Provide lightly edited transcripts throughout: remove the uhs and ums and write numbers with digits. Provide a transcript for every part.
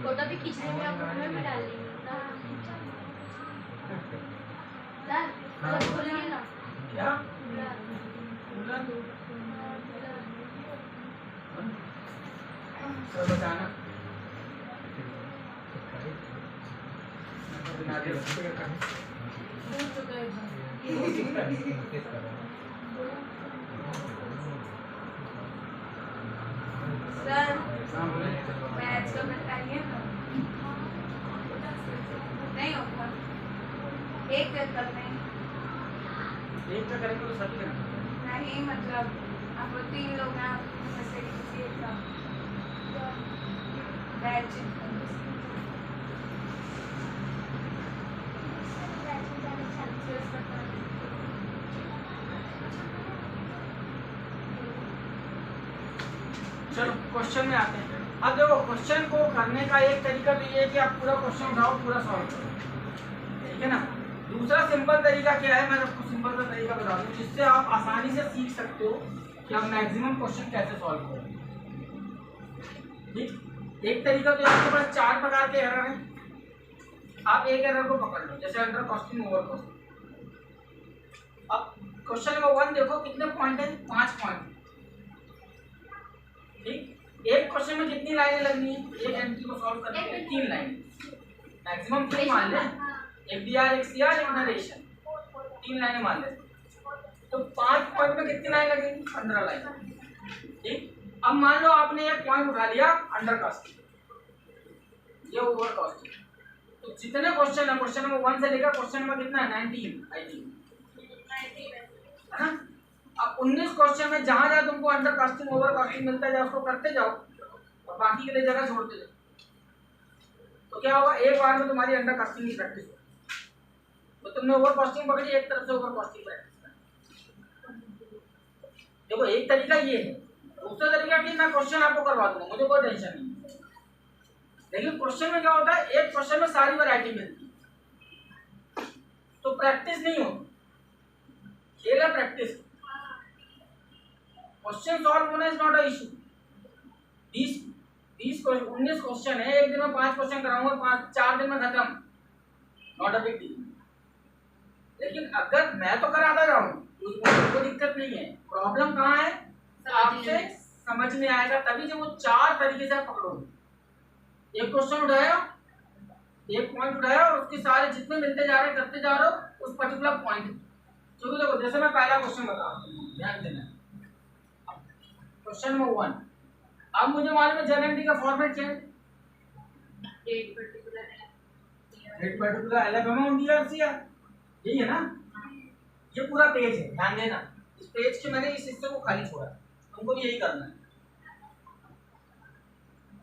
Photo भी खींचने में आप कमेंट में डाल देंगे बोलिए ना क्या सर बताना सर मैच का बताइए ना नहीं होगा एक पेपर में एक का करेंगे तो सभी करना नहीं मतलब आप 3 लोग हैं आप में से किसी एक का बैच चलो क्वेश्चन में आते हैं। अब देखो क्वेश्चन को करने का एक तरीका तो ये है कि आप पूरा क्वेश्चन उठाओ पूरा सॉल्व करो, ठीक है ना। दूसरा सिंपल तरीका क्या है, मैं आपको सिंपल सा तरीका बता दूं जिससे आप आसानी से सीख सकते हो कि आप मैक्सिमम क्वेश्चन कैसे सॉल्व करो। ठीक, एक तरीका तो आपके पास 4 प्रकार के एरर हैं, आप एक एरर को पकड़ लो, जैसे अंडर कॉस्टिंग ओवर कॉस्टिंग। अब क्वेश्चन नंबर 1 देखो कितने पॉइंट है, 5 पॉइंट। ठीक, एक क्वेश्चन में कितनी लाइनें लगनी है, एक एंट्री को सॉल्व करने के लिए 3 लाइन, मैक्सिमम 3 मान लें, एफडीआर एक्ससीआर या नरेशन 3 लाइनें मान लें, तो 5 पॉइंट में कितनी लाइन लगेगी, 15 लाइन। ठीक, अब मान लो आपने एक पॉइंट उठा लिया अंडर कॉस्टिंग, ये ओवर कॉस्टिंग, तो जितने क्वेश्चन है क्वेश्चन नंबर 1 से लेकर क्वेश्चन नंबर कितना है 19 है ना। अब 19 क्वेश्चन में जहां जहां तुमको अंडर कास्टिंग ओवर कास्टिंग मिलता है उसको करते जाओ और बाकी के लिए जगह छोड़ते जाओ, तो क्या होगा, एक बार में तुम्हारी अंडर कास्टिंग की प्रैक्टिस होगी। तो तुमने ओवर कास्टिंग पकड़ी, एक तरफ से ओवर कास्टिंग प्रैक्टिस कर। देखो एक तरीका ये है, दूसरा तरीका कि मैं क्वेश्चन आपको करवा दूंगा, मुझे कोई टेंशन नहीं, लेकिन क्वेश्चन में क्या होता है, एक क्वेश्चन में सारी वैरायटी मिलती है, तो प्रैक्टिस नहीं होती, खेल है प्रैक्टिस। क्वेश्चन सॉल्व होना is not a issue. 19 question है, एक दिन में 5 क्वेश्चन कराऊंगा, 4 दिन में खत्म, नॉट अ बिग डील। लेकिन अगर मैं तो कराता जाऊं उसमें कोई दिक्कत नहीं है, प्रॉब्लम कहाँ है, आपसे समझ में आएगा तभी जब वो 4 तरीके से आप पकड़ोगे। एक क्वेश्चन उठाया, एक पॉइंट उठाया और उसके सारे जितने मिलते जा रहे करते जा रहे हो उस पर्टिकुलर पॉइंट। क्योंकि देखो जैसे मैं पहला क्वेश्चन बता रहा हूँ, ध्यान देना, क्वेश्चन नंबर 1, अब मुझे मालूम है जनरल का फॉर्मेट क्या है, एक पर्टिकुलर अलग अमाउंट दिया सीआर, यही है ना। ये पूरा पेज है, ध्यान देना, इस पेज के मैंने इस हिस्से को खाली छोड़ा, तुमको भी यही करना है।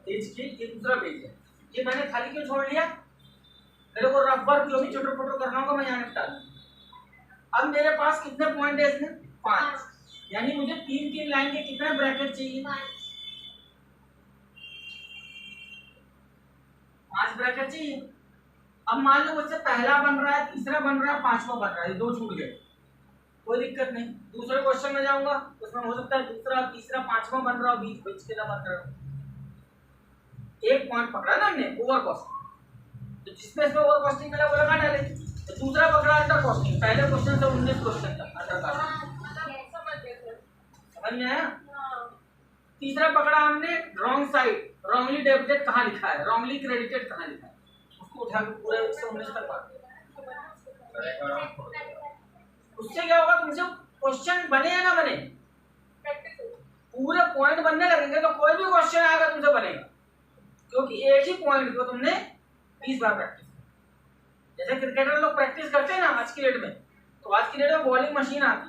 पेज के ये दूसरा पेज है, ये मैंने खाली क्यों छोड़ लिया, मेरे को रफ वर्क जो भी छोटे छोटे करना होगा मैं यहाँ निपटा दूँ। अब मेरे पास कितने पॉइंट है इसमें, 5, यानी मुझे 3-3 लाइन के कितने ब्रैकेट चाहिए, 5 ब्रैकेट चाहिए। अब मान लो मुझसे पहला बन रहा है, तीसरा बन रहा है, 5वां बन रहा है, 2 छूट गए, कोई दिक्कत नहीं। दूसरे क्वेश्चन में जाऊंगा, उसमें हो सकता है दूसरा, तीसरा, 5वां बन रहा हो, बीच के ना बन रहा हो। एक पॉइंट पकड़ा ना हमने ओवर कॉस्टिंग, तो जिसमें इसमें ओवर कॉस्टिंग मिला वो लगा डाले। तो दूसरा पकड़ा अंडर कॉस्टिंग, पहले क्वेश्चन से 19 क्वेश्चन तक अंडर कॉस्टिंग, समझ में आया। तीसरा पकड़ा हमने रॉन्ग साइड, रॉन्गली डेबिटेड कहाँ लिखा है, रॉन्गली क्रेडिटेड कहाँ लिखा है, उसको उठा के पूरे 119 तक पढ़। उससे क्या होगा, तुमसे क्वेश्चन बने या ना बने, पूरे पॉइंट बनने लगेंगे, तो कोई भी क्वेश्चन आएगा तुमसे बनेगा, क्योंकि एक ही पॉइंट को तुमने 20 बार प्रैक्टिस। जैसे क्रिकेटर लोग प्रैक्टिस करते हैं ना आज की डेट में, तो आज की डेट में बॉलिंग मशीन आती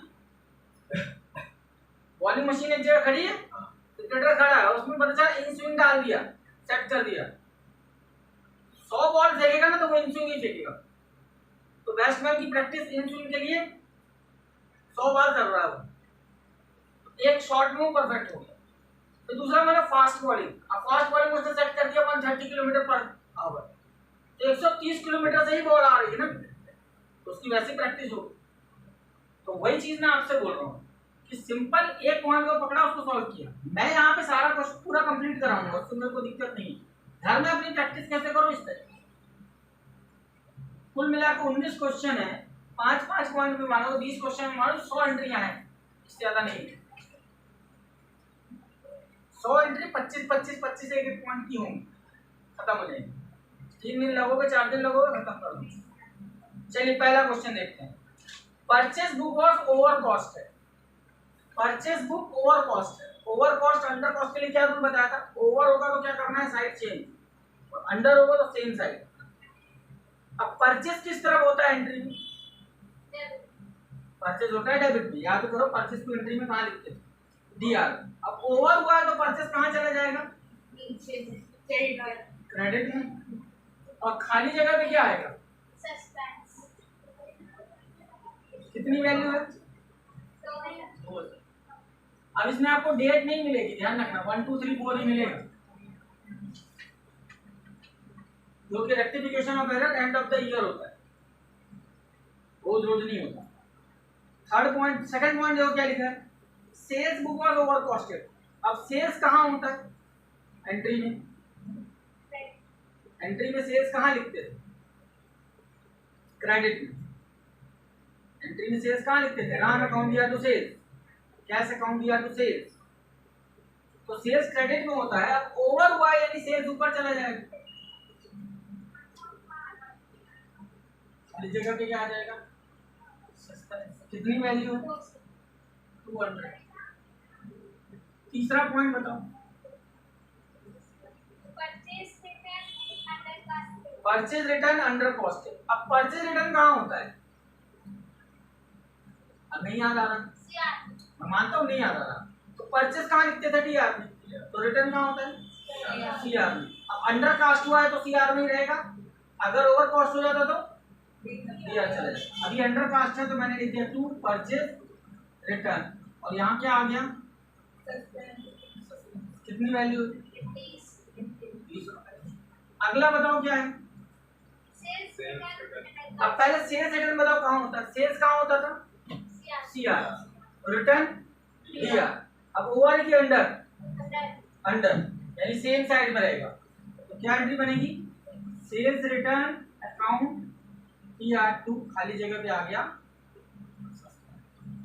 है, बॉलिंग मशीन एक जगह खड़ी है, क्रिकेटर खड़ा है, उसमें पता चला इन स्विंग डाल दिया, सेट कर दिया, 100 बॉल फेंकेगा ना तो वो इन स्विंग ही फेंकेगा। तो बैट्समैन की प्रैक्टिस इन स्विंग के लिए 100 बार कर रहा है, एक शॉट में वो परफेक्ट हो गया। तो दूसरा मैंने फास्ट बॉलिंग, अब फास्ट बॉलिंग उसने सेट कर दिया 130 किलोमीटर पर आवर, तो 130 किलोमीटर से ही बॉल आ रही है ना, तो उसकी वैसी प्रैक्टिस होगी। तो वही चीज मैं आपसे बोल रहा हूँ कि सिंपल एक पॉइंट को पकड़ा, उसको सॉल्व किया। मैं यहाँ पे सारा क्वेश्चन पूरा पूरा कंप्लीट कराऊंगा, उसमें मेरे को दिक्कत नहीं है। घर में अपनी प्रैक्टिस कैसे करो इस तरह। कुल मिलाकर 19 क्वेश्चन है, 5-5 पॉइंट में मानो 20 क्वेश्चन में मानो 100 एंट्रियां हैं, इससे ज्यादा नहीं। 100 एंट्री 25-25 एक पॉइंट की होंगी, खत्म हो जाएगी। 3 दिन लगोगे, 4 दिन लगोगे, खत्म कर दो। चलिए पहला क्वेश्चन देखते हैं। Purchase book was over cost है। परचेज बुक ओवर कॉस्ट है। ओवर कॉस्ट अंडर कॉस्ट के लिए क्या रूल बताया था? ओवर होगा तो क्या करना है, साइड चेंज, और अंडर होगा तो सेम साइड। अब परचेज किस तरफ होता है एंट्री में? परचेज होता है डेबिट में। याद करो परचेज को एंट्री में कहाँ लिखते हैं? डीआर। अब ओवर हुआ है तो परचेज कहाँ चला जाएगा? क्रेडिट में। और खाली जगह पे क्या आएगा? कितनी वैल्यू है? अब इसमें आपको डेट नहीं मिलेगी, ध्यान रखना, 1 2 3 4 ही मिलेगा, जो कि rectification of error end of the year होता है, रोज रोज नहीं होता। थर्ड पॉइंट, सेकंड पॉइंट देखो क्या लिखा है, sales book was over costed. अब सेल्स कहाँ होता है? एंट्री में। एंट्री में सेल्स कहाँ लिखते थे? क्रेडिट में। एंट्री में सेल्स कहाँ लिखते थे? रन अकाउंट दिया तो सेल्स, कैश अकाउंट दिया तो सेल्स। तो सेल्स क्रेडिट में होता है। अब ओवर हुआ यानी सेल्स ऊपर चला जाएगा, खाली जगह पे क्या आ जाएगा? कितनी वैल्यू है? 200। तीसरा पॉइंट बताओ। Purchase return under cost. अब परचेज रिटर्न कहाँ होता है? अब नहीं याद आ रहा, मैं मानता हूँ नहीं याद आ रहा। तो परचेज कहाँ लिखते थे? डीआर में। तो रिटर्न कहाँ होता है? सीआर में। अब अंडर कॉस्ट हुआ है तो सीआर में ही रहेगा, अगर ओवर कॉस्ट हो जाता तो डीआर चला जाएगा। अभी अंडर कॉस्ट है तो मैंने लिख दिया 2 परचेज रिटर्न, और यहाँ क्या आ गया? कितनी वैल्यू? 20। अगला बताओ क्या है? अब पहले सेल्स रिटर्न बताओ कहाँ होता है? सेल्स कहाँ होता था? सीआर। Return DR. अब ओवर की अंडर? अंडर, यानी सेम साइड में रहेगा। तो क्या एंट्री बनेगी? सेल्स रिटर्न अकाउंट TR2, खाली जगह पे आ गया।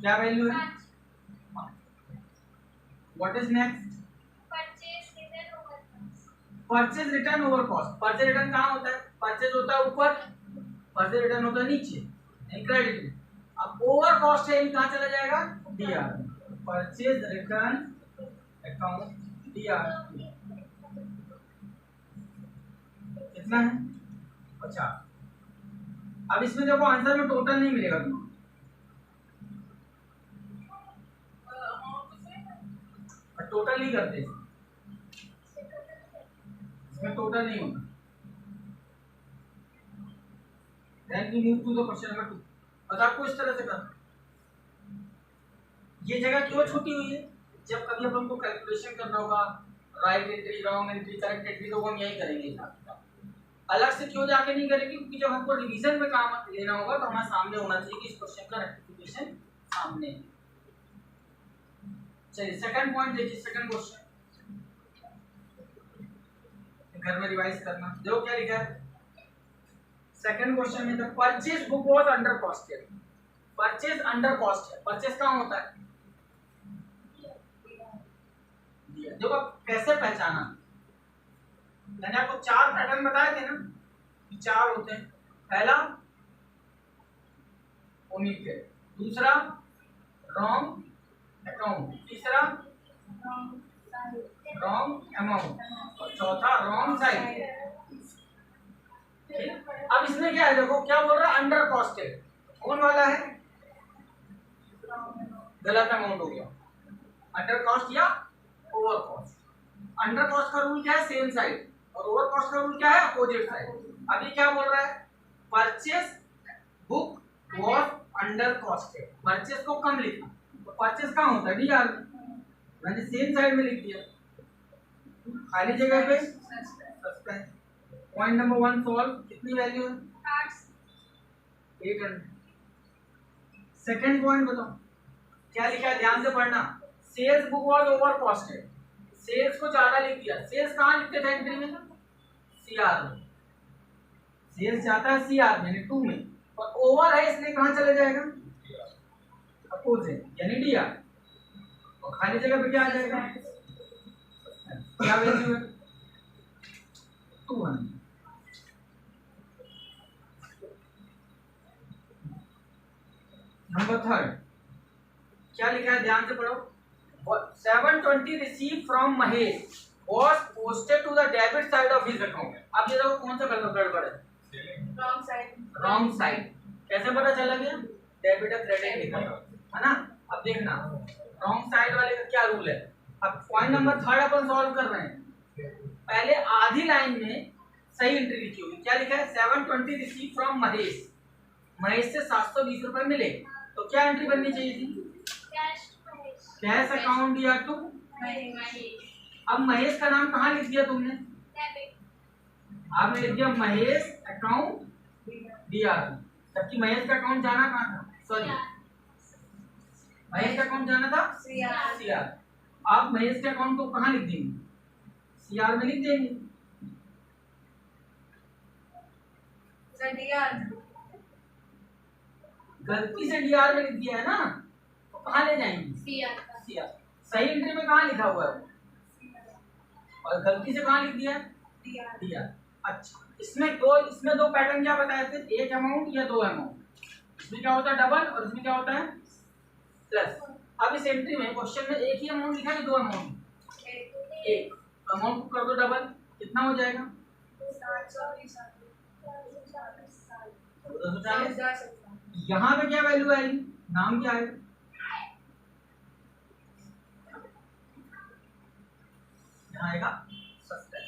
क्या वैल्यू है? What is next? Purchase return over cost. Purchase return कहाँ होता है? परचेज होता है ऊपर, परचेज रिटर्न होता है नीचे, क्रेडिट में। अब ओवर कॉस्ट है, कहाँ चला जाएगा? DR. Purchase return account DR कितना है? 50। अब इसमें देखो आंसर में टोटल नहीं मिलेगा तुम्हें, टोटल नहीं करते इसमें, टोटल नहीं होगा। Then we move to the question number 2। बस आपको इस तरह से करना। ये जगह क्यों छूटी हुई है? जब कभी अपन को कैलकुलेशन करना होगा, right entry, wrong entry, correct entry, तो हम यही करेंगे। अलग से क्यों जाके नहीं करेंगे? क्योंकि जब हमको रिवीजन में काम लेना होगा तो हमारे सामने होना चाहिए कि इस क्वेश्चन का रेक्टिफिकेशन सामने। चलिए सेकंड पॉइंट देखिए, सेकंड क्वेश्चन घर में रिवाइज करना। देखो क्या लिखा है सेकंड क्वेश्चन में, the purchase book was under costed. Purchase under cost है। परचेज कहाँ होता है? देखो कैसे पहचाना, मैंने आपको 4 पैटर्न बताए थे ना, 4 होते हैं। पहला ओमिटेड, दूसरा रॉन्ग अकाउंट, तीसरा रॉन्ग अमाउंट, और चौथा रॉन्ग साइड। अब इसमें क्या है, देखो क्या बोल रहा है, अंडर कॉस्टेड। कौन वाला है? गलत अमाउंट हो गया, अंडर कॉस्ट या ओवर कॉस्ट। अंडर कॉस्ट का रूल क्या है? सेम साइड, और ओवर कॉस्ट का रूल क्या है? Opposite side. अभी क्या बोल रहा है? Purchase book was under costed. Purchase को कम लिखा, तो परचेज कहाँ होता है? डीआर। मैंने सेम साइड में लिख दिया, खाली जगह पे सस्पेंस। Point number 1 solve. कितनी वैल्यू है? 800। सेकंड पॉइंट बताओ क्या लिखा है, ध्यान से पढ़ना। Sales book was over costed. Sales को ज्यादा लिख दिया। सेल्स कहाँ लिखते थे एंट्री में? सीआर में। सेल्स जाता है सीआर में, 2 में, और ओवर है इसलिए कहाँ चला जाएगा? अपोजिट यानी डीआर, और खाली जगह पे क्या आ जाएगा? क्या वैल्यू है? 200। नंबर 3 क्या लिखा है, ध्यान से पढ़ो। 720 receive from Mahesh was posted to the debit side of his account। अब ये देखो कौन सा गड़बड़ है? Wrong side. रॉन्ग साइड कैसे पता चला गया? डेबिट और क्रेडिट लिखा है ना। अब देखना रॉन्ग साइड वाले का क्या रूल है। अब पॉइंट नंबर 3 अपन सॉल्व कर रहे हैं। पहले आधी लाइन में सही एंट्री लिखी होगी। क्या लिखा है? 720 रिसीव फ्रॉम महेश। महेश से 720 रुपए मिले, तो क्या एंट्री बननी चाहिए थी? कैश अकाउंट दिया टू महेश। अब महेश का नाम कहाँ लिख दिया तुमने? आपने लिख दिया महेश अकाउंट दिया, जबकि महेश का अकाउंट जाना कहाँ था? सॉरी, महेश का अकाउंट जाना था सीआर। आप महेश के अकाउंट को कहाँ लिख देंगे? सीआर में लिख देंगे। गलती से डीआर में लिख दिया है ना, तो कहाँ ले जाएंगे? सीआर। सही एंट्री में कहाँ लिखा हुआ है? और गलती से कहाँ लिख दिया? डीआर। अच्छा, इसमें दो पैटर्न क्या बताए थे? एक अमाउंट या दो अमाउंट। इसमें क्या होता है? डबल, और इसमें क्या होता है? प्लस। अब इस एंट्री में क्वेश्चन में एक ही अमाउंट लिखा है कि दो अमाउंट? एक। अमाउंट को कर दो डबल, कितना हो जाएगा? 240। यहाँ पे क्या वैल्यू आएगी? नाम क्या है? यहाँ आएगा सस्टेन।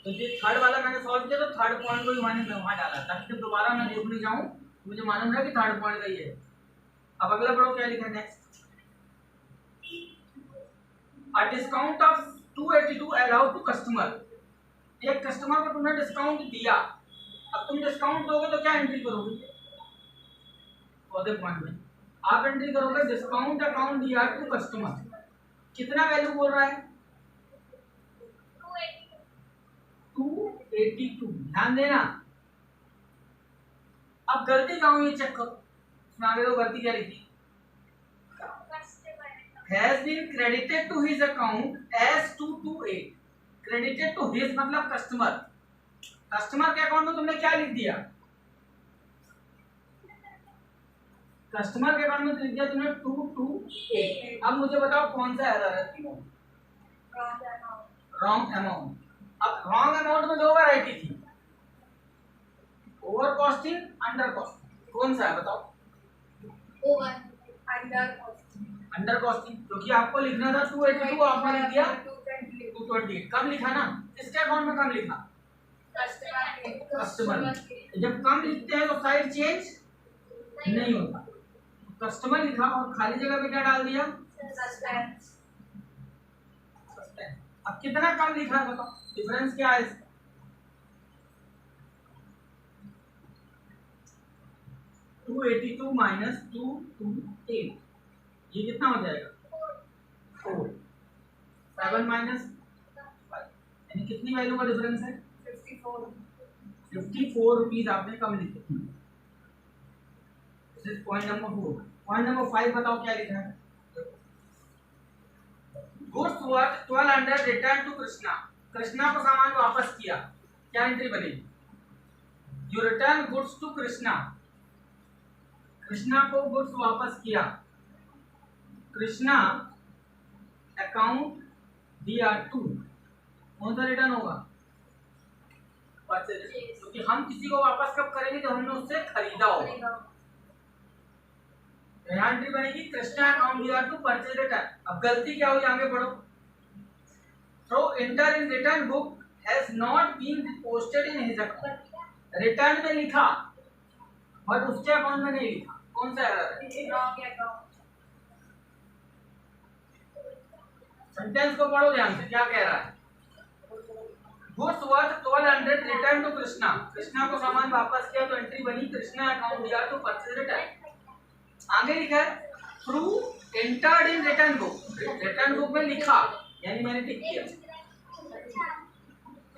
तो ये थर्ड वाला मैंने सॉल्व किया, तो थर्ड पॉइंट को वहां डाला ताकि जब दोबारा मैं देखने जाऊं मुझे मालूम है कि थर्ड पॉइंट का ये है। अब अगला पढ़ो क्या लिखा है next. A discount of 282 allowed to customer. एक कस्टमर को तुमने डिस्काउंट दिया, अब तुम डिस्काउंट दोगे तो क्या एंट्री करोगे? चौथे पॉइंट में आप एंट्री करोगे डिस्काउंट अकाउंट दिया टू कस्टमर। कितना वैल्यू बोल रहा है? 282। ध्यान देना। अब गलती कहाँ हुई चेक करो। इसमें आगे तो गलती क्या लिखी? Has been credited to his account as 228। Credited to his मतलब कस्टमर। कस्टमर के अकाउंट में तुमने क्या लिख दिया? कस्टमर के अकाउंट में लिख दिया तुमने 228। अब मुझे बताओ कौन सा एरर है? Wrong amount. अब रॉन्ग अमाउंट में दो वैरायटी थी, ओवर कॉस्टिंग, अंडर कॉस्टिंग। कौन सा है बताओ? ओवर। अंडर कॉस्टिंग, क्योंकि आपको लिखना था 282, आपने लिख दिया 228। कम लिखा ना? किसके अकाउंट में कम लिखा? कस्टमर। जब कम लिखते हैं तो साइड चेंज नहीं होता। कस्टमर लिखा और खाली जगह पे क्या डाल दिया? सस्पेंस। अब कितना कम लिखा है बताओ? डिफरेंस क्या है इसका? -282 -228, ये कितना हो जाएगा? 4। 7 माइनस 5, यानी कितनी वैल्यू का डिफरेंस है? 54 रुपीज आपने कम लिखे। This is point number 4। Point number 5 बताओ क्या लिखा है? Goods worth 1200 return to Krishna. Krishna को सामान वापस किया, क्या एंट्री बनेगी? You return goods to Krishna. Krishna को गुड्स वापस किया। कृष्णा अकाउंट दिया टू, कौन सा रिटर्न होगा? परचेज। क्योंकि हम किसी को वापस कब करेंगे? जब हमने उससे खरीदा होगा। एंट्री बनेगी कृष्णा अकाउंट दिया टू परचेज रिटर्न। अब गलती क्या हुई आगे बढ़ो। Through enter in return book has not been posted in his account. Return में लिखा और उसके अकाउंट में नहीं लिखा, कौन सा एरर है? सेंटेंस को पढ़ो ध्यान से, क्या कह रहा है? Goods worth 1200 return to Krishna. Krishna को सामान वापस किया तो एंट्री बनी कृष्णा अकाउंट दिया टू परचेज रिटर्न। आगे लिखा है through entered in return book. Return book में लिखा यानी मैंने टिक किया।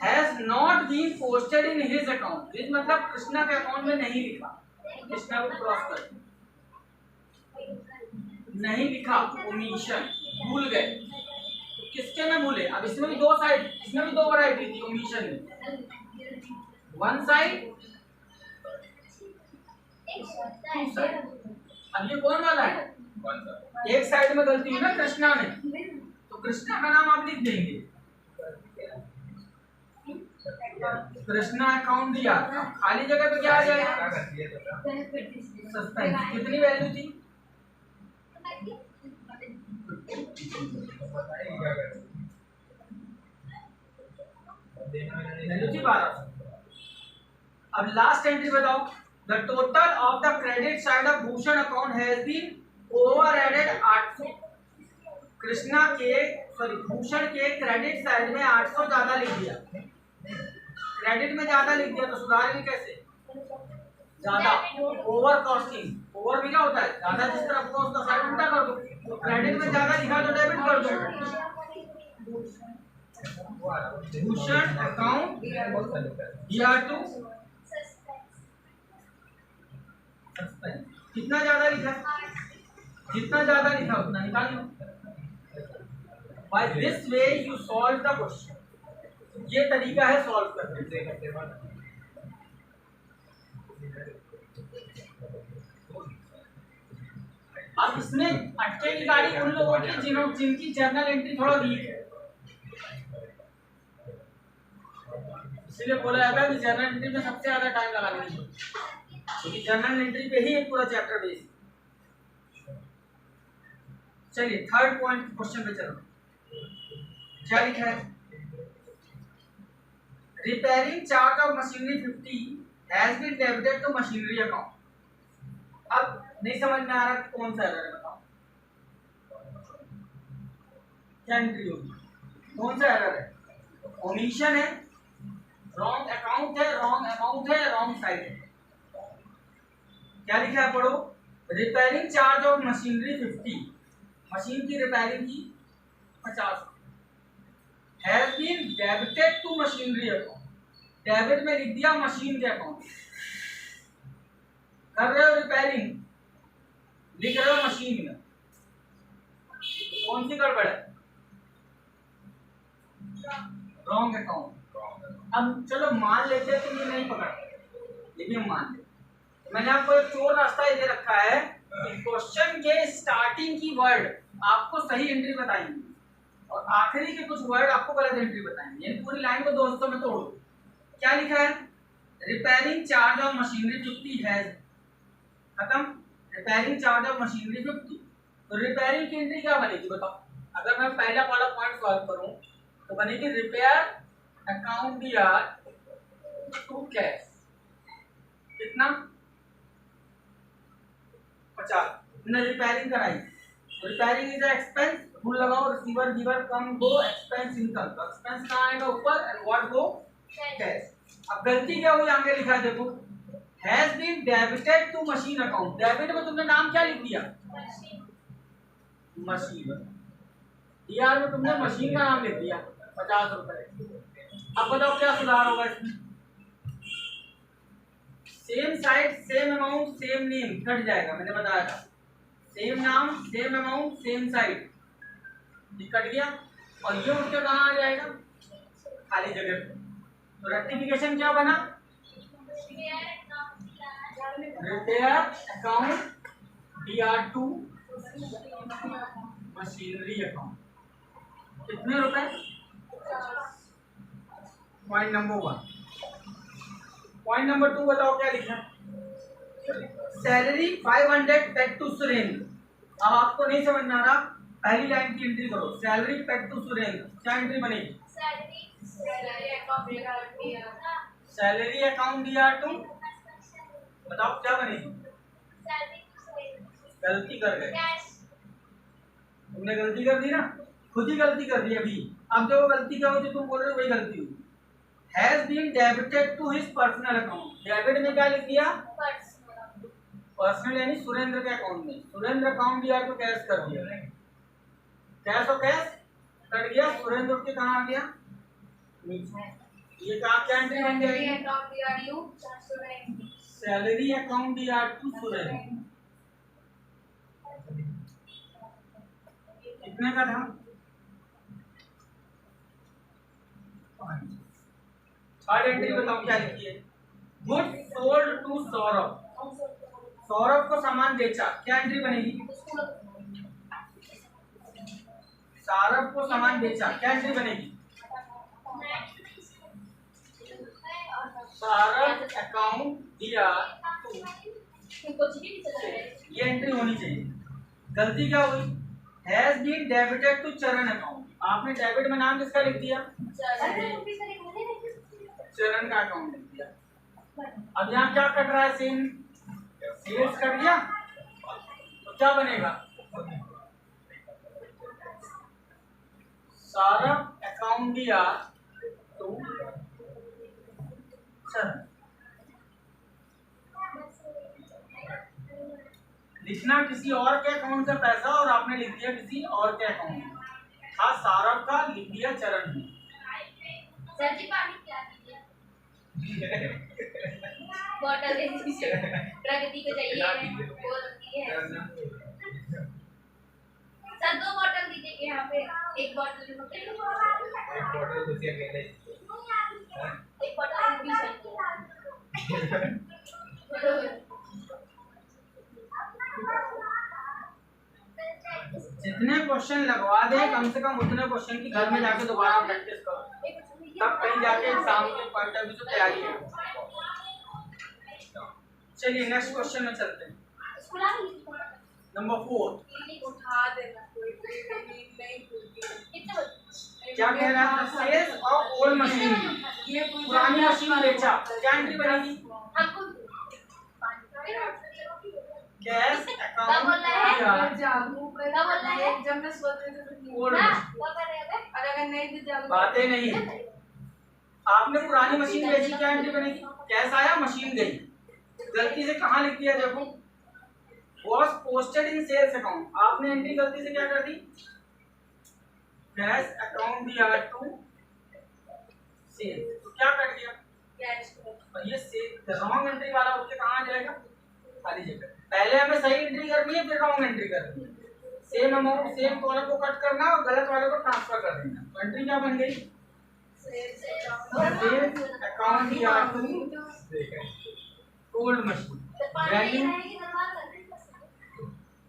Has not been posted in his account, इस मतलब कृष्णा के अकाउंट में नहीं लिखा, कृष्णा को क्रॉस कर नहीं लिखा, ओमिशन, भूल गए। तो किसके में भूले? अब इसमें भी दो साइड, इसमें भी दो वैरायटी थी ओमिशन में, वन साइड टू साइड। अब ये कौन वाला है? एक साइड में गलती हुई ना कृष्णा में, तो कृष्णा का नाम आप लिख देंगे, कृष्णा अकाउंट दिया, खाली जगह पे क्या आ जाएगा? सस्पेंस। कितनी वैल्यू थी? वैल्यू थी 1200। अब लास्ट एंट्री बताओ, the total of the credit side of Bhushan account has been over added 800। Krishna के भूषण के क्रेडिट साइड में 800 ज्यादा लिख दिया, क्रेडिट में ज्यादा लिख दिया, तो सुधारेंगे कैसे? ज्यादा ओवर कॉस्टिंग, ओवर भी क्या होता है? ज्यादा, जिस तरफ को उसका साइड उल्टा कर दो, तो क्रेडिट में ज्यादा लिखा तो डेबिट कर दो। भूषण अकाउंट DR2 कितना ज्यादा लिखा? जितना ज्यादा लिखा उतना निकाल लो। By this way you solve the question. ये तरीका है सॉल्व करने का। अब इसमें अटके की गाड़ी उन लोगों की जिनकी जर्नल एंट्री थोड़ा वीक है, इसलिए बोला जाता है कि जर्नल एंट्री में सबसे ज्यादा टाइम लगाने की, क्योंकि जर्नल एंट्री पे ही एक पूरा चैप्टर बेस। चलिए थर्ड पॉइंट क्वेश्चन पे चलो, क्या लिखा है? Repairing charge of machinery 50 has been debited to machinery account. अब नहीं समझ में आ रहा कौन सा एरर है, बताओ क्या एंट्री होगी, कौन सा एरर है? ओमिशन है, रॉन्ग अकाउंट है, रॉन्ग अमाउंट है, रॉन्ग साइड है। क्या लिखा है पढ़ो, repairing charge of machinery 50, machine की रिपेयरिंग की 50 has been debited to machinery account, debit में लिख दिया मशीन के अकाउंट। कर रहे हो रिपेयरिंग, लिख रहे हो मशीन में, कौन सी गड़बड़ है? Wrong account. अब चलो मान लेते हैं तुम ये नहीं पकड़ते, लेकिन मान ले मैंने आपको एक चोर रास्ता दे रखा है कि क्वेश्चन के स्टार्टिंग की वर्ड आपको सही एंट्री बताएंगे और आखिरी के कुछ वर्ड आपको गलत एंट्री बताएंगे, यानी पूरी लाइन को दो हिस्सों में तोड़ दो। क्या लिखा है? रिपेयरिंग चार्ज ऑफ मशीनरी 50 है, खत्म। रिपेयरिंग चार्ज ऑफ मशीनरी 50, तो रिपेयरिंग की एंट्री क्या बनेगी बताओ? अगर मैं पहला वाला पॉइंट सॉल्व करूं तो बनेगी repair account DR to cash, कितना? 50। तुमने रिपेयरिंग कराई, रिपेयरिंग इज एक्सपेंस, रूल लगाओ, receiver giver come go, expense income, तो एक्सपेंस कहां आएगा? ऊपर, एंड व्हाट गो? कैश। अब गलती क्या हुई आगे लिखा है देखो, has been debited to machine account, debit में तुमने नाम क्या लिख दिया? मशीन। DR में तुमने मशीन का नाम लिख दिया 50 रुपए। अब बताओ क्या सुधार होगा इसमें? Same side same amount same name cut जाएगा, मैंने बताया था, सेम नाम सेम अमाउंट सेम साइड, ये कट गया और ये उठ के कहाँ आ जाएगा? खाली जगह पे। तो रेक्टिफिकेशन क्या बना? Repair account DR2 machinery account, कितने रुपए? Point number 1। पॉइंट नंबर 2 बताओ क्या लिखा? Salary 500 paid to Surendra. अब आपको नहीं समझ में आ रहा, पहली लाइन की एंट्री करो, सैलरी पेड टू सुरेंद्र, क्या एंट्री बनेगी? सैलरी अकाउंट DR2, बताओ क्या बनेगी? गलती कर गए, तुमने गलती कर दी ना, खुद ही गलती कर दी अभी। अब जो गलती क्या हुई जो तुम बोल रहे हो वही गलती हुई। Has been debited to his personal account, debit में क्या लिख दिया? पर्सनल, यानी सुरेंद्र के अकाउंट में, सुरेंद्र अकाउंट DR2 कैश कर दिया, कैश और कैश कट गया, सुरेंद्र के कहाँ आ गया, ये क्या एंट्री बन सैलरी जाएगी, account DRU 490, salary account DR2 Surendra कितने का था, थर्ड एंट्री बताओ क्या लिखी है, good sold to Saurabh, Saurabh को सामान बेचा, क्या एंट्री बनेगी, सौरभ को सामान बेचा, क्या एंट्री बनेगी, सौरभ अकाउंट DR2, ये एंट्री होनी चाहिए। गलती क्या हुई, हैज बीन डेबिटेड टू चरण अकाउंट, आपने डेबिट में नाम किसका लिख दिया, चरण का अकाउंट लिख दिया। अब यहाँ क्या कट रहा है, सेल्स कट गया, तो क्या बनेगा, सौरभ अकाउंट DR2 चरण, लिखना किसी और के अकाउंट से पैसा और आपने लिख दिया किसी और के अकाउंट में, था सौरभ का, लिख दिया चरण में। सर जी पानी क्या दीजिए बॉटल दे दीजिए, प्रगति को चाहिए वो रखी है सर, 2 बॉटल दीजिए यहाँ पे, एक बॉटल में एक बॉटल दूसरी अकेले, एक बॉटल भी चाहिए। जितने क्वेश्चन लगवा दे कम से कम उतने क्वेश्चन की घर में जाके दोबारा प्रैक्टिस करो, तब कहीं जाके एग्जाम के पॉइंट ऑफ व्यू से तैयारी है। चलिए नेक्स्ट क्वेश्चन में चलते हैं, नंबर 4। उठा देना, कोई नहीं खुलती, क्या कह रहा है, सेल्स ऑफ ओल्ड मशीन, ये पुरानी मशीन बेचा, क्या एंट्री बनेगी, कैश अकाउंट जागू पर जब मैं सोच रही थी ओल्ड मशीन, और अगर नहीं तो जागू बातें नहीं है, आपने पुरानी मशीन बेची, क्या एंट्री बनेगी, कैश आया मशीन गई, गलती से कहाँ लिख दिया, देखो was posted in sales account, आपने एंट्री गलती से क्या कर दी, कैश अकाउंट DR2 सेल्स, तो क्या कट गया, कैश और ये रॉन्ग एंट्री वाला उसके कहाँ आ जाएगा, खाली जगह। पहले हमें सही एंट्री करनी है, फिर रॉन्ग एंट्री करनी है, सेम अमाउंट सेम कॉलम को कट करना और गलत वाले को ट्रांसफर कर देना, तो एंट्री क्या बन गई, sales account DR2 old machine,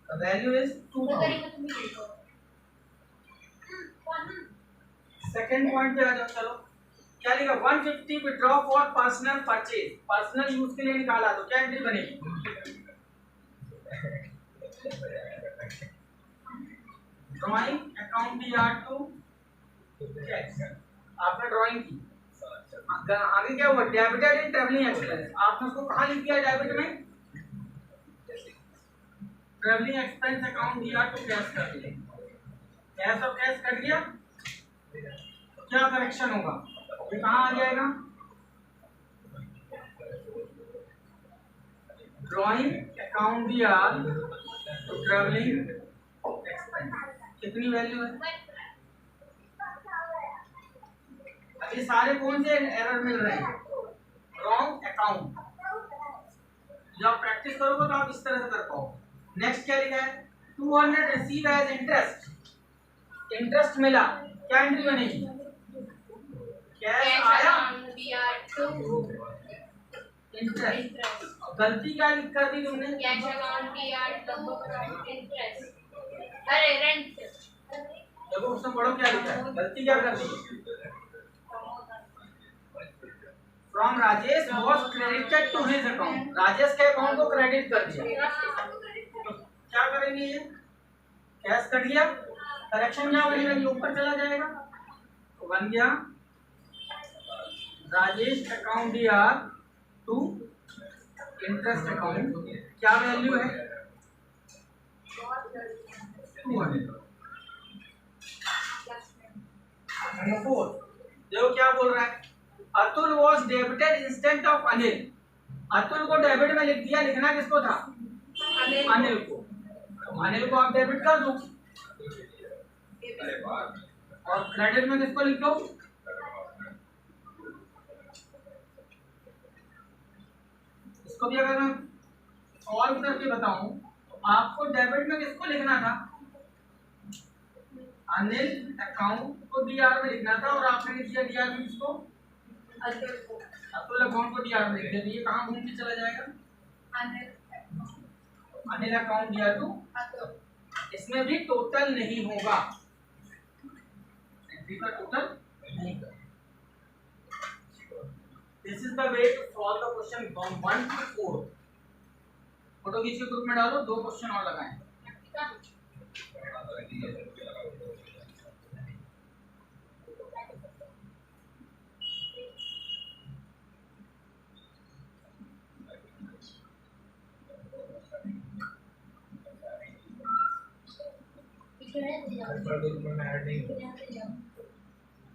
value is 2000। Second point पे आ जाओ, चलो क्या लिखा, 150 withdraw for personal purchase, personal use के लिए निकाला, तो क्या एंट्री बनेगी, ड्राइंग अकाउंट DR2 आपने ड्राइंग की, आगे क्या हुआ, डेबिटेड इन ट्रैवलिंग एक्सपेंस, आपने उसको कहाँ लिख दिया, डेबिट में, travelling expense account DR2 cash कर दिया, कैश और कैश कट गया, तो क्या करेक्शन होगा, ये कहाँ आ जाएगा, drawing account DR2 travelling expense, कितनी वैल्यू है, ये सारे कौन से एरर मिल रहे हैं, रॉन्ग अकाउंट, जब आप प्रैक्टिस करोगे तो आप इस तरह से कर पाओगे। नेक्स्ट क्या लिखा है, 200 रिसीव एज इंटरेस्ट, इंटरेस्ट मिला, क्या एंट्री बनेगी, कैश आया इंटरेस्ट, गलती क्या लिख कर दी तुमने, कैश अकाउंट DR2 इंटरेस्ट, अरे रेंट, देखो उसमें पढ़ो क्या लिखा है, गलती क्या कर दी, from Rajesh was credited to his account, Rajesh के अकाउंट को क्रेडिट कर दिया, तो क्या करेंगे, ये कैश कट गया, करेक्शन क्या बनेगा, ये ऊपर चला जाएगा, तो बन गया Rajesh account DR2 interest account, क्या वैल्यू है, 200। नंबर 4 देखो क्या बोल रहा है, Atul was debited instant of Anil, Atul को डेबिट में लिख दिया, लिखना किसको था, अनिल को, तो अनिल को आप डेबिट कर दो, और क्रेडिट में किसको लिख दो? इसको भी अगर मैं सॉल्व करके बताऊं तो आपको डेबिट में किसको लिखना था? अनिल अकाउंट को डीआर में लिखना था और आपने लिख दिया डीआर में किसको? अतुल अकाउंट को डीआर में लिख दिया। ये कहाँ घूम के चला जाएगा? Anil account DR to. इसमें भी टोटल नहीं होगा, एंट्री का टोटल नहीं होगा। This is the way to solve the question from 1 to 4। Photo खींच के ग्रुप में डालो, 2 क्वेश्चन और लगाएं।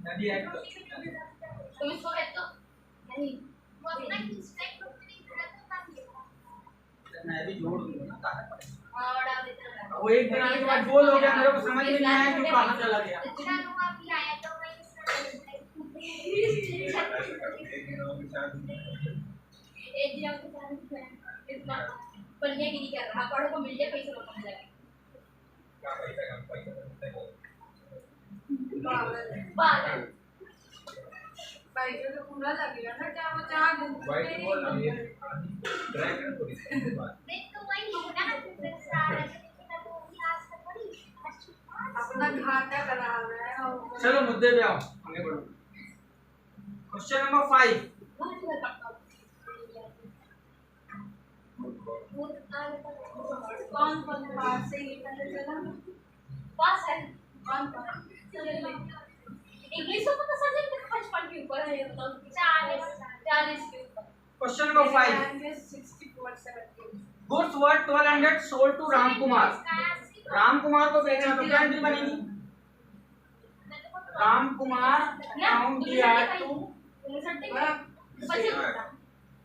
नदी ऐड कर। तुम इसको कहते हो नहीं, वो अपना इंस्टेंट ग्रुप में नहीं जुड़ा तो मैं भी जोड़ दूंगा ना ताकत। हां और डाल देते हैं। वो एक दिन आने के बाद बोल हो गया, मेरे को समझ में नहीं आया कि कहां चला गया। चलो अभी आया तो मैं एक दिन आपके साथ इतना पन्ने की नहीं कर रहा, पढ़ो को मिल जाए पैसे को मिल जाए। बादल पाहिजे तो पुन्हा लागेल ना, त्यामुळे त्या व्हाइट बॉल आहे ड्रैगन को दिसते बात देख तो वही होना है सारा अपना घाटा करा रहा है और चलो मुद्दे पे आओ, आगे बढ़ो। Question number 5। कौन कौन पास से ये पता चला? पास है कौन कौन इंग्लिश को पता चल जाए 55 के ऊपर है, तो 40 के ऊपर। Question number 5। 64-70 goods worth 1200 sold to Ramkumar. Ramkumar को बेचना तो क्या एंट्री बनेगी? रामकुमार अकाउंट डीआर टू,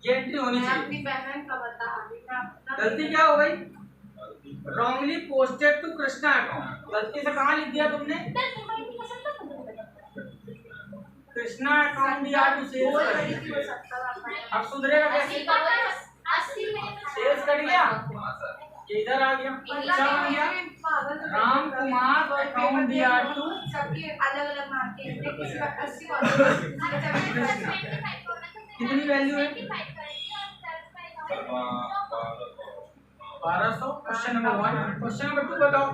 ये एंट्री होनी मैं चाहिए। अपनी बहन का बता रही हूं, अपना गलती क्या हो गई? Wrongly posted to Krishna account. गलती से कहाँ लिख दिया तुमने? Krishna account DR to sales कर दिया। अब सुधरेगा कैसे? 80 में सेल्स कर गया, ये इधर आ गया, क्या बन गया? Ramkumar account DR to. सबके अलग अलग मार्के हैं, किसी का 80 वाला कितनी वैल्यू है? 1200। Question number 1। क्वेश्चन नंबर 2 बताओ।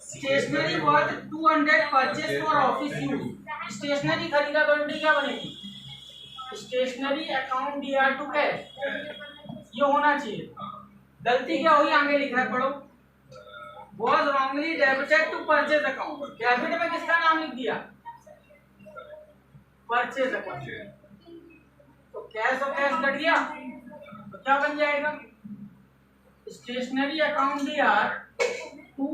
Stationery worth 200 purchase for office use. Stationery खरीदा तो एंट्री क्या बनेगी? Stationery account DR to cash, ये होना चाहिए। गलती क्या हुई? आगे लिखा है, पढ़ो। was wrongly debited to purchase account। Debit में किसका नाम लिख दिया? Purchase account. तो कैश और कैश कट गया तो क्या बन जाएगा? Stationery account DR to.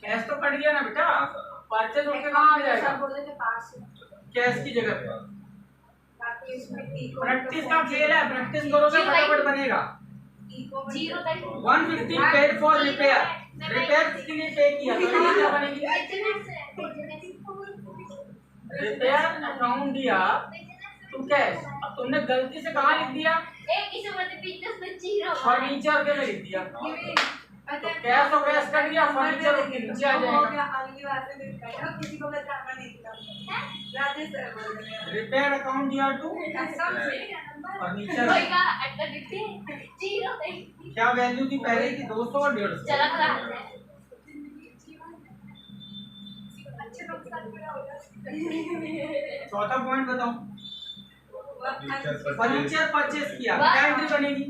Cash तो कट गया ना बेटा, परचेज उठ के कहाँ आ जाएगा? बोले के पास है, कैश की जगह पे। बाकी इसमें प्रैक्टिस का खेल है, प्रैक्टिस करोगे फटाफट बनेगा। 150 पेड फॉर रिपेयर। रिपेयर के लिए पे किया तो ये क्या बनेगी? रिपेयर अकाउंट दिया टू कैश। अब तुमने गलती से कहाँ लिख दिया? फर्नीचर के में लिख दिया, तो कैश और कैश कट गया, फर्नीचर उठ के नीचे आ जाएगा। अगली बार से देखा है, किसी को बताना नहीं था। राजेश सर बोल रहे हैं रिपेयर अकाउंट दिया टू फर्नीचर। क्या वैल्यू थी पहले की? 200 और 150। चौथा पॉइंट बताओ। फर्नीचर परचेज किया, क्या एंट्री बनेगी?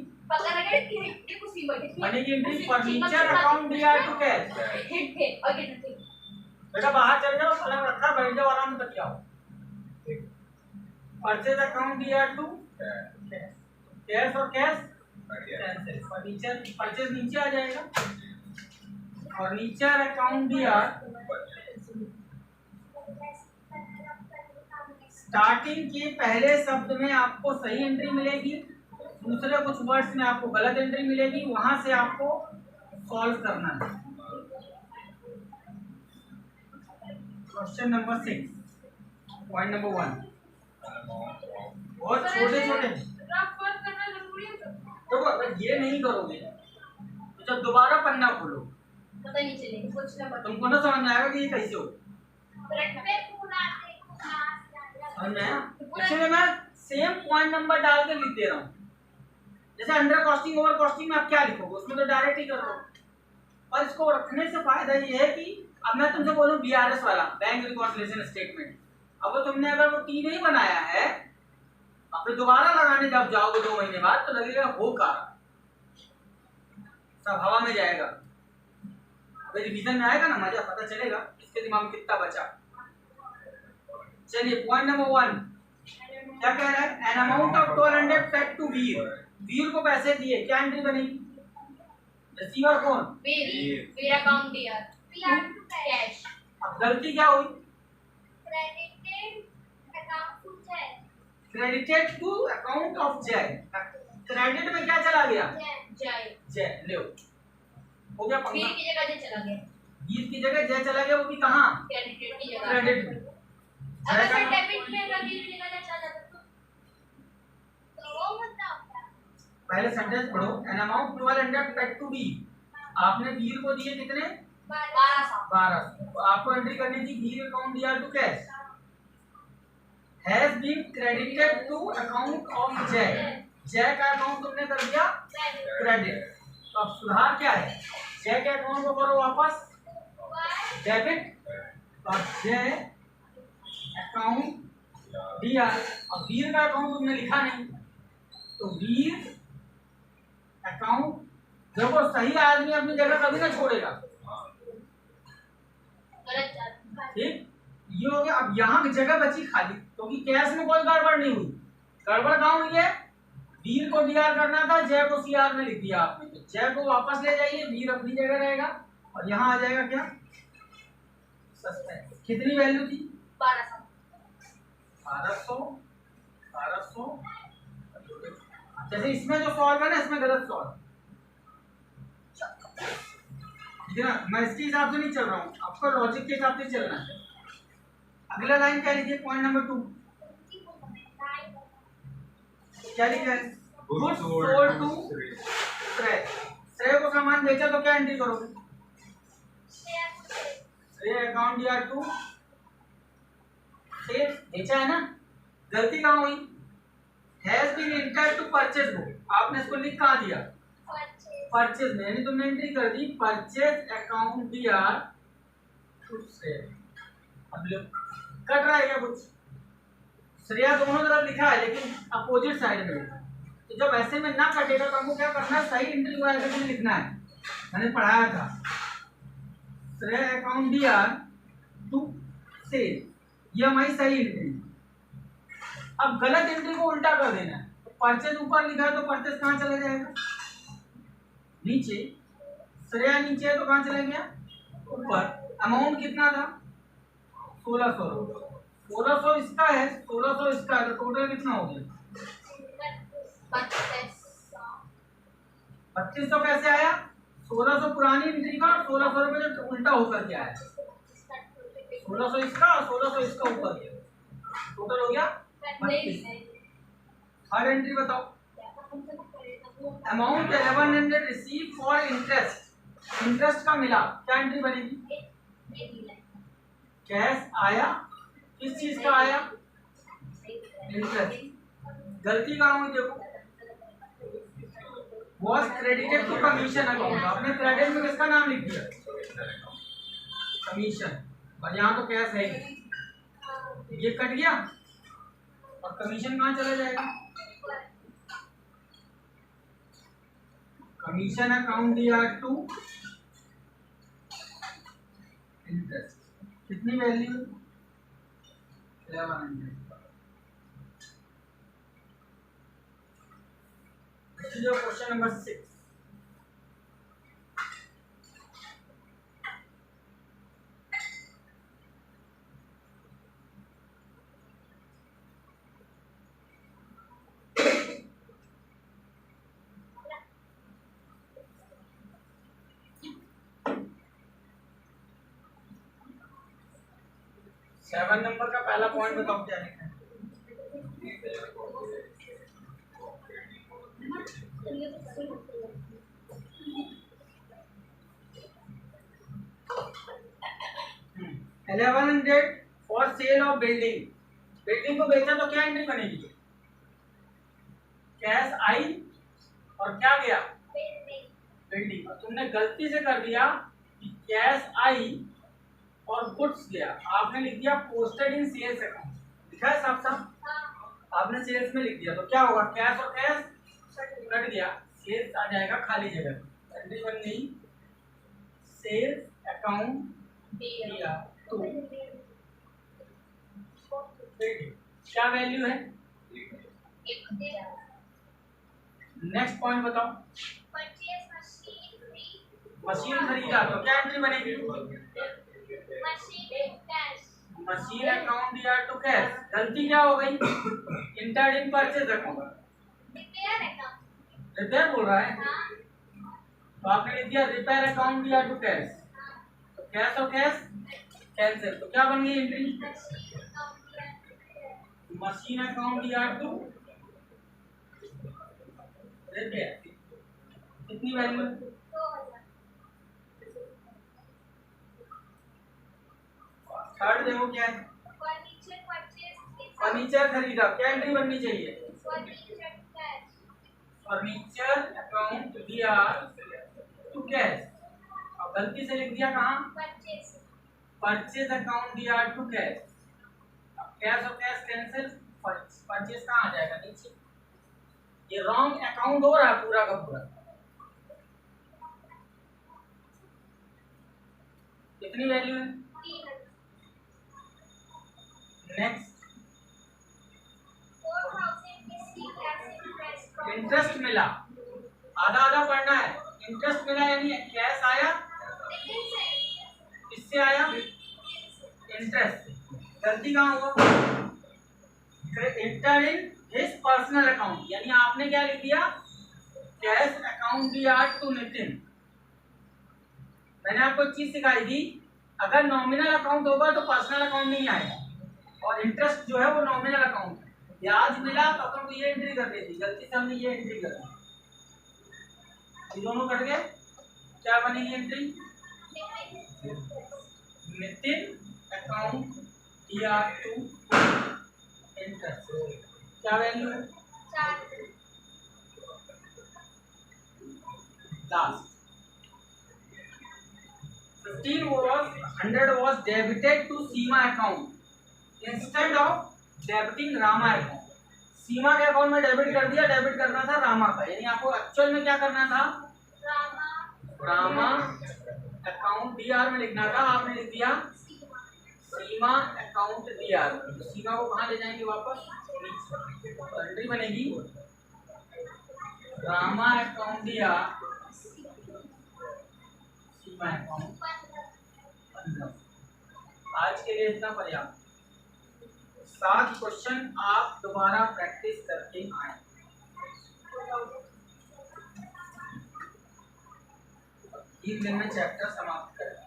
बनेगी entry furniture account DR to cash. बेटा बाहर चल जाओ, कलम रखा, बैठ जाओ आराम से बतियाओ। Purchase account DR to cash और कैश कैंसिल। फर्नीचर परचेज नीचे आ जाएगा। फर्नीचर अकाउंट डीआर स्टार्टिंग के पहले शब्द में आपको सही एंट्री मिलेगी, दूसरे कुछ वर्ड्स में आपको गलत एंट्री मिलेगी। वहां से आपको सॉल्व करना है। क्वेश्चन नंबर 6 पॉइंट नंबर 1 बहुत छोटे छोटे रफ वर्क करना जरूरी है तो देखो अगर ये नहीं करोगे तो जब दोबारा पन्ना खोलो पता नहीं चलेगा कुछ ना पता तुमको ना समझ में आएगा कि ये कैसे हो रट्टे पूरा समझ में आया। इसलिए मैं सेम पॉइंट नंबर डाल के लिख दे रहा हूँ। जैसे अंडर कॉस्टिंग ओवर कॉस्टिंग में आप क्या लिखोगे उसमें तो डायरेक्ट ही कर दो। और इसको रखने से फायदा ये है कि अब मैं तुमसे बोलूं बीआरएस वाला बैंक रिकॉन्सिलिएशन स्टेटमेंट, अब वो तुमने अगर वो टी नहीं बनाया है अब फिर दोबारा लगाने जब जाओगे 2 महीने बाद तो लगेगा होगा सब हवा में जाएगा। अभी रिवीजन में आएगा ना मजा पता चलेगा इसके दिमाग में कितना बचा। चलिए पॉइंट नंबर 1 क्या कह रहा है, an amount of 1200 paid to Veer, Veer को पैसे दिए, क्या एंट्री बनेगी, रिसीवर कौन, वीर अकाउंट दिया कैश। अब गलती क्या हुई, क्रेडिटेड क्रेडिटेड अकाउंट टू जय टू अकाउंट ऑफ जय, क्रेडिट में क्या चला गया, जय जय ले हो गया वीर पंगा, की जगह जय चला गया, वीर की जगह जय चला गया, वो भी कहाँ, क्रेडिटेड की जगह क्रेडिट में। अगर जय फिर का डेबिट में अगर वीर की जगह जय चला जाता तो वो मतलब पहले सेंटेंस पढ़ो, एन अमाउंट 1200 पेड टू वीर, आपने वीर को दिए कितने 12, तो आपको एंट्री करनी थी वीर अकाउंट दिया to cash has been credited to account of Jay, Jay का अकाउंट तुमने कर दिया क्रेडिट। तो अब सुधार क्या है, जय के अकाउंट को करो वापस डेबिट और जय अकाउंट दिया, और वीर का अकाउंट तुमने लिखा नहीं तो वीर अकाउंट, देखो सही आदमी अपनी जगह कभी ना छोड़ेगा, ठीक ये हो गया। अब यहाँ की जगह बची खाली क्योंकि कैश में कोई गड़बड़ नहीं हुई, गड़बड़ कहाँ हुई है, वीर को डीआर करना था, जय को सीआर में लिख दिया आपने, तो जय को वापस ले जाइए, वीर अपनी जगह रहेगा और यहाँ आ जाएगा क्या सस्पेंस, कितनी वैल्यू थी 1200, जैसे इसमें जो सॉल्व है ना इसमें गलत सॉल्व, ठीक है ना, मैं इसके हिसाब से नहीं चल रहा हूँ, आपको लॉजिक के हिसाब से चलना है। अगला लाइन क्या लिखिए पॉइंट नंबर 2 क्या लिखा है, गुड्स सोल्ड टू श्रेय, श्रेय को सामान बेचा तो क्या एंट्री करोगे, श्रेय अकाउंट दिया टू श्रेय, बेचा है ना, गलती कहाँ हुई, has been entered to purchase book, आपने इसको लिख कहाँ दिया परचेज में, यानी तुमने एंट्री कर दी परचेज अकाउंट दिया टू श्रेय। अब कट रहा है क्या कुछ, श्रेया दोनों तरफ लिखा है लेकिन अपोजिट साइड में लिखा है, तो जब ऐसे में ना कटेगा तो हमको क्या करना है, सही एंट्री वाले में लिखना है, मैंने पढ़ाया था श्रेय अकाउंट दिया टू से, ये हमारी सही एंट्री। अब गलत एंट्री को उल्टा कर देना है, तो परचेज ऊपर लिखा है तो परचेज कहाँ चला जाएगा नीचे, श्रेया नीचे है तो कहाँ चला गया ऊपर, अमाउंट कितना था 1600 इसका है 1600 इसका है, तो टोटल कितना हो गया 2500 कैसे आया, 1600 पुरानी एंट्री का और 1600 रुपये जो उल्टा होकर के आया, 1600 इसका और 1600 इसका ऊपर गया, टोटल हो गया 2500। हर एंट्री बताओ, amount 1100 receive for interest, interest का मिला, क्या एंट्री बनेगी, कैश आया, किस चीज का आया इंटरेस्ट, गलती कहाँ हुई देखो, was credited to commission account, आपने क्रेडिट में किसका नाम लिख दिया कमीशन, और यहाँ तो कैश है, ये कट गया और कमीशन कहाँ चला जाएगा, कमीशन अकाउंट दिया टू इंटरेस्ट, कितनी वैल्यू 1100। क्वेश्चन नंबर 6, 7 नंबर का पहला पॉइंट बताओ क्या लिखा है। $1100 for sale of building. Building को बेचा तो क्या एंट्री बनेगी? कैश आई और क्या गया? बिल्डिंग। तुमने गलती से कर दिया कि कैश आई और गुड्स गया, आपने लिख दिया पोस्टेड इन सेल्स अकाउंट। लिखा है साफ साफ, आपने सेल्स में लिख दिया तो क्या होगा? कैश और कैश कट गया, सेल्स आ जाएगा खाली जगह, एंट्री बन गई सेल्स अकाउंट दिया तो क्या वैल्यू है? नेक्स्ट पॉइंट बताओ। मशीन खरीदा तो क्या एंट्री बनेगी? मशीन अकाउंट दिया टू कैश। गलती क्या हो गई? Entered in purchase account, repair बोल रहा है तो आपने लिख दिया रिपेयर अकाउंट दिया टू कैश। तो कैश और कैश कैंसिल, तो क्या बन गई एंट्री? मशीन अकाउंट दिया टू रिपेयर। कितनी वैल्यू? थर्ड देखो क्या है? फर्नीचर खरीदा, क्या एंट्री बननी चाहिए? फर्नीचर अकाउंट दिया टू कैश। अब गलती से लिख दिया कहाँ? परचेज अकाउंट दिया टू कैश। कैश और कैश कैंसिल, परचेज कहाँ आ जाएगा? नीचे। ये रॉन्ग अकाउंट हो रहा है पूरा का पूरा। कितनी वैल्यू है? नेक्स्ट, इंटरेस्ट मिला, आधा आधा पढ़ना है। इंटरेस्ट मिला यानी कैश आया, इससे आया इंटरेस्ट। गलती कहाँ हुआ? Inter in his personal account, यानी आपने क्या लिख दिया? कैश अकाउंट दिया टू नितिन। मैंने आपको एक चीज सिखाई थी, अगर नॉमिनल अकाउंट होगा तो पर्सनल अकाउंट नहीं आएगा, और इंटरेस्ट जो है वो नॉमिनल अकाउंट है। ब्याज मिला तो अपन को ये एंट्री कर देती, गलती से हमने ये एंट्री कर दी, ये दोनों कट गए। क्या बनेगी एंट्री? नितिन अकाउंट दिया टू इंटरेस्ट। क्या वैल्यू है? Last 100 was debited to Seema account instead of debiting Rama account. Seema के अकाउंट में डेबिट कर दिया, डेबिट करना था रामा का, यानी आपको एक्चुअल में क्या करना था? रामा अकाउंट डीआर में लिखना था, आपने लिख दिया सीमा अकाउंट डीआर। तो सीमा को कहाँ ले जाएंगे? वापस नीचे। तो एंट्री बनेगी रामा अकाउंट डीआर सीमा अकाउंट। आज के लिए इतना पर्याप्त। 7 क्वेश्चन आप दोबारा प्रैक्टिस करके आए। एक दिन में चैप्टर समाप्त करें।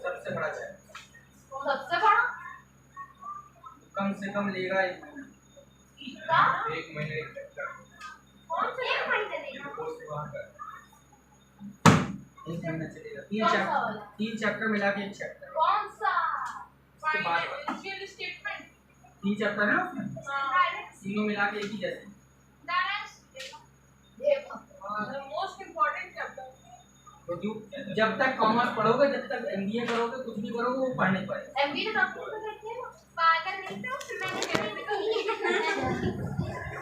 सबसे बड़ा चैप्टर, सबसे बड़ा कम से कम लेगा 1 महीना। 1 महीने एक चैप्टर। कौन से 1 महीने देगा? कोर्स से बाहर का 1 महीना चलेगा। 3 चैप्टर मिला के 1 चैप्टर। कौन सा? उसके बाद फाइनेंशियल स्टेटमेंट 3 चैप्टर है उसमें, तीनों मिला के एक ही जैसे। Most important chapter. क्योंकि जब तक कॉमर्स पढ़ोगे, जब तक एमबीए करोगे, कुछ भी करोगे, वो पढ़ने पड़ेगा। एमबीए तो करते हैं ना, पागल नहीं तो मैंने